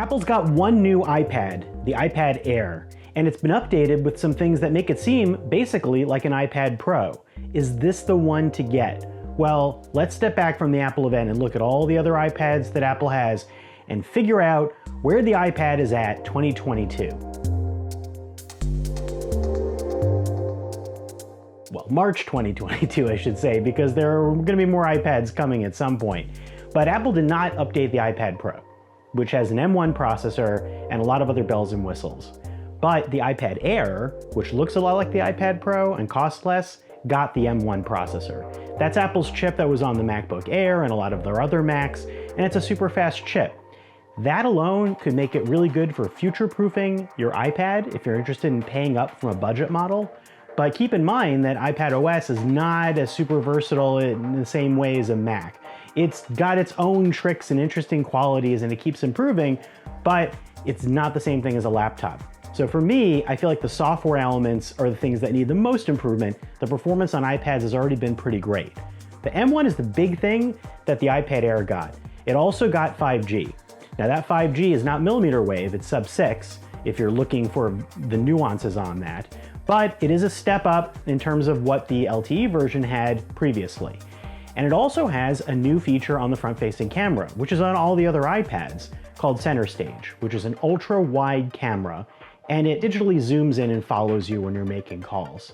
Apple's got one new iPad, the iPad Air, and it's been updated with some things that make it seem basically like an iPad Pro. Is this the one to get? Well, let's step back from the Apple event and look at all the other iPads that Apple has and figure out where the iPad is at 2022. Well, March 2022, I should say, because there are going to be more iPads coming at some point. But Apple did not update the iPad Pro, which has an M1 processor and a lot of other bells and whistles. But the iPad Air, which looks a lot like the iPad Pro and costs less, got the M1 processor. That's Apple's chip that was on the MacBook Air and a lot of their other Macs, and it's a super fast chip. That alone could make it really good for future-proofing your iPad if you're interested in paying up from a budget model. But keep in mind that iPad OS is not as super versatile in the same way as a Mac. It's got its own tricks and interesting qualities and it keeps improving, but it's not the same thing as a laptop. So for me, I feel like the software elements are the things that need the most improvement. The performance on iPads has already been pretty great. The M1 is the big thing that the iPad Air got. It also got 5G. Now that 5G is not millimeter wave, it's sub-6 if you're looking for the nuances on that, but it is a step up in terms of what the LTE version had previously. And it also has a new feature on the front-facing camera, which is on all the other iPads, called Center Stage, which is an ultra-wide camera, and it digitally zooms in and follows you when you're making calls.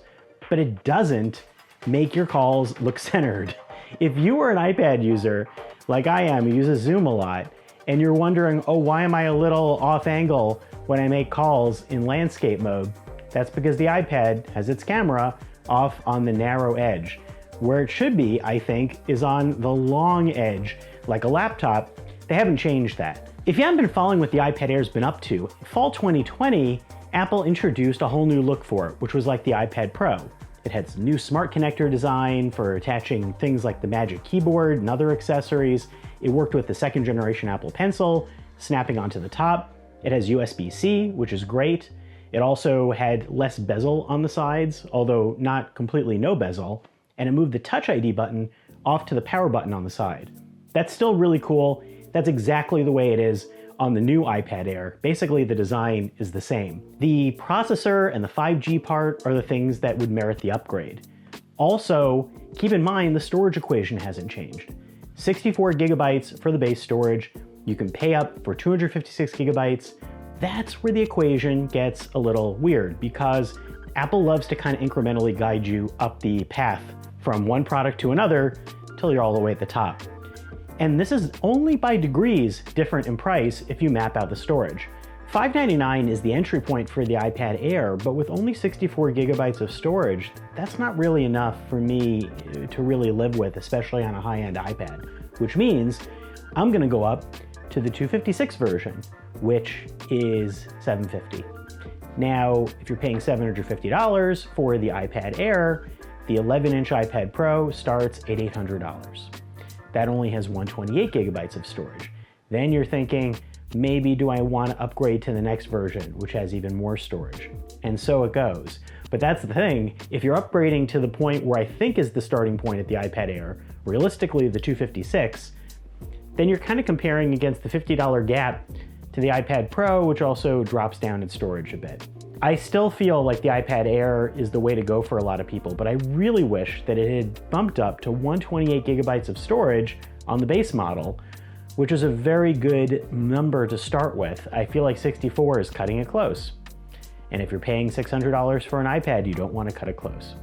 But it doesn't make your calls look centered. If you are an iPad user, like I am, who uses Zoom a lot, and you're wondering, oh, why am I a little off angle when I make calls in landscape mode? That's because the iPad has its camera off on the narrow edge. Where it should be, I think, is on the long edge, like a laptop. They haven't changed that. If you haven't been following what the iPad Air's been up to, fall 2020, Apple introduced a whole new look for it, which was like the iPad Pro. It had some new smart connector design for attaching things like the Magic Keyboard and other accessories. It worked with the second generation Apple Pencil, snapping onto the top. It has USB-C, which is great. It also had less bezel on the sides, although not completely no bezel. And it moved the Touch ID button off to the power button on the side. That's still really cool. That's exactly the way it is on the new iPad Air. Basically, the design is the same. The processor and the 5G part are the things that would merit the upgrade. Also, keep in mind the storage equation hasn't changed. 64 gigabytes for the base storage. You can pay up for 256 gigabytes. That's where the equation gets a little weird because Apple loves to kind of incrementally guide you up the path from one product to another till you're all the way at the top. And this is only by degrees different in price if you map out the storage. $599 is the entry point for the iPad Air, but with only 64 gigabytes of storage, that's not really enough for me to really live with, especially on a high-end iPad, which means I'm gonna go up to the 256 version, which is $750. Now, if you're paying $750 for the iPad Air, the 11-inch iPad Pro starts at $800. That only has 128 gigabytes of storage. Then you're thinking, maybe do I want to upgrade to the next version, which has even more storage? And so it goes. But that's the thing, if you're upgrading to the point where I think is the starting point at the iPad Air, realistically the 256, then you're kind of comparing against the $50 gap to the iPad Pro, which also drops down in storage a bit. I still feel like the iPad Air is the way to go for a lot of people, but I really wish that it had bumped up to 128 gigabytes of storage on the base model, which is a very good number to start with. I feel like 64 is cutting it close. And if you're paying $600 for an iPad, you don't want to cut it close.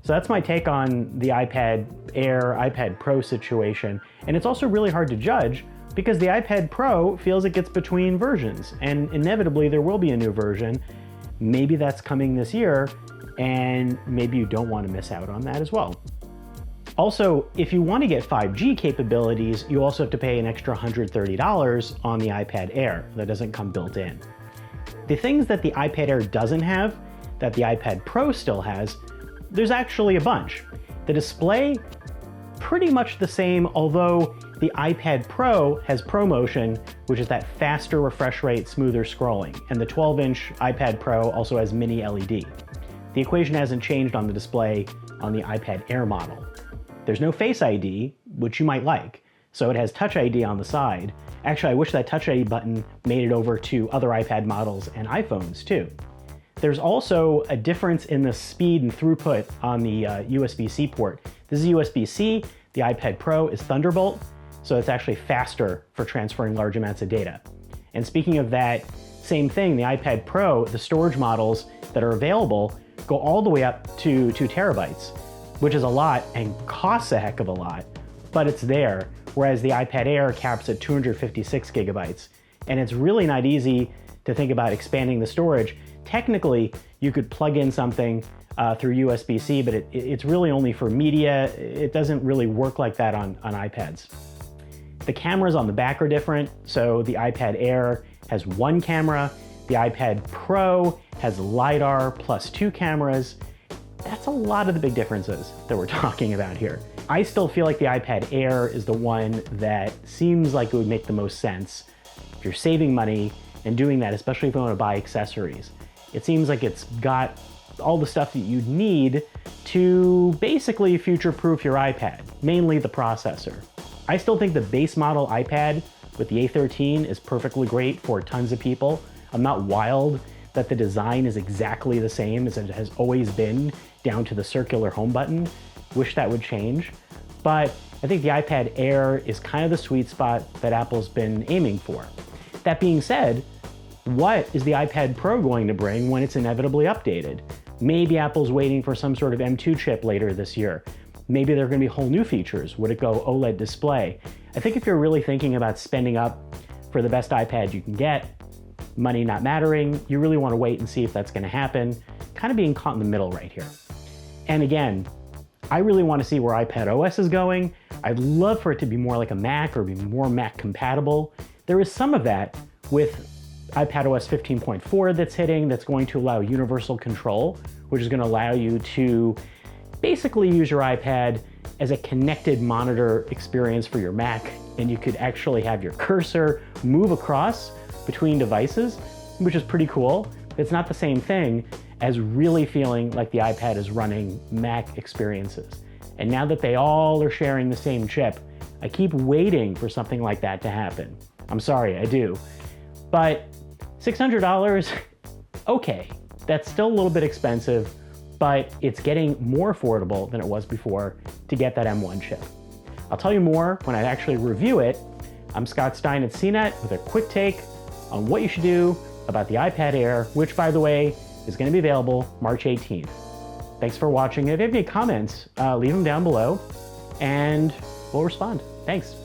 So that's my take on the iPad Air, iPad Pro situation. And it's also really hard to judge because the iPad Pro feels it gets between versions, and inevitably there will be a new version. Maybe that's coming this year, and maybe you don't want to miss out on that as well. Also, if you want to get 5G capabilities, you also have to pay an extra $130 on the iPad Air. That doesn't come built in. The things that the iPad Air doesn't have, that the iPad Pro still has, there's actually a bunch. The display, pretty much the same, although the iPad Pro has ProMotion, which is that faster refresh rate, smoother scrolling, and the 12-inch iPad Pro also has mini LED. The equation hasn't changed on the display on the iPad Air model. There's no Face ID, which you might like, so it has Touch ID on the side, Actually, I wish that Touch ID button made it over to other iPad models and iPhones too. There's also a difference in the speed and throughput on the USB-C port. This is USB-C, the iPad Pro is Thunderbolt, so it's actually faster for transferring large amounts of data. And speaking of that, same thing, the iPad Pro, the storage models that are available go all the way up to 2 terabytes, which is a lot and costs a heck of a lot, but it's there, whereas the iPad Air caps at 256 gigabytes. And it's really not easy to think about expanding the storage. Technically, you could plug in something through USB-C, but it's really only for media. It doesn't really work like that on iPads. The cameras on the back are different. So the iPad Air has 1 camera. The iPad Pro has LiDAR plus 2 cameras. That's a lot of the big differences that we're talking about here. I still feel like the iPad Air is the one that seems like it would make the most sense if you're saving money and doing that, especially if you want to buy accessories. It seems like it's got all the stuff that you need to basically future-proof your iPad, mainly the processor. I still think the base model iPad with the A13 is perfectly great for tons of people. I'm not wild that the design is exactly the same as it has always been, down to the circular home button. Wish that would change. But I think the iPad Air is kind of the sweet spot that Apple's been aiming for. That being said, what is the iPad Pro going to bring when it's inevitably updated? Maybe Apple's waiting for some sort of M2 chip later this year. Maybe there are going to be whole new features. Would it go OLED display? I think if you're really thinking about spending up for the best iPad you can get, money not mattering, you really want to wait and see if that's going to happen. Kind of being caught in the middle right here. And again, I really want to see where iPad OS is going. I'd love for it to be more like a Mac or be more Mac compatible. There is some of that with iPadOS 15.4 that's hitting, that's going to allow universal control, which is going to allow you to basically use your iPad as a connected monitor experience for your Mac, and you could actually have your cursor move across between devices, which is pretty cool. It's not the same thing as really feeling like the iPad is running Mac experiences. And now that they all are sharing the same chip, I keep waiting for something like that to happen. I'm sorry, I do. But $600, okay, that's still a little bit expensive, but it's getting more affordable than it was before to get that M1 chip. I'll tell you more when I actually review it. I'm Scott Stein at CNET with a quick take on what you should do about the iPad Air, which, by the way, is going to be available March 18th. Thanks for watching. If you have any comments, leave them down below and we'll respond. Thanks.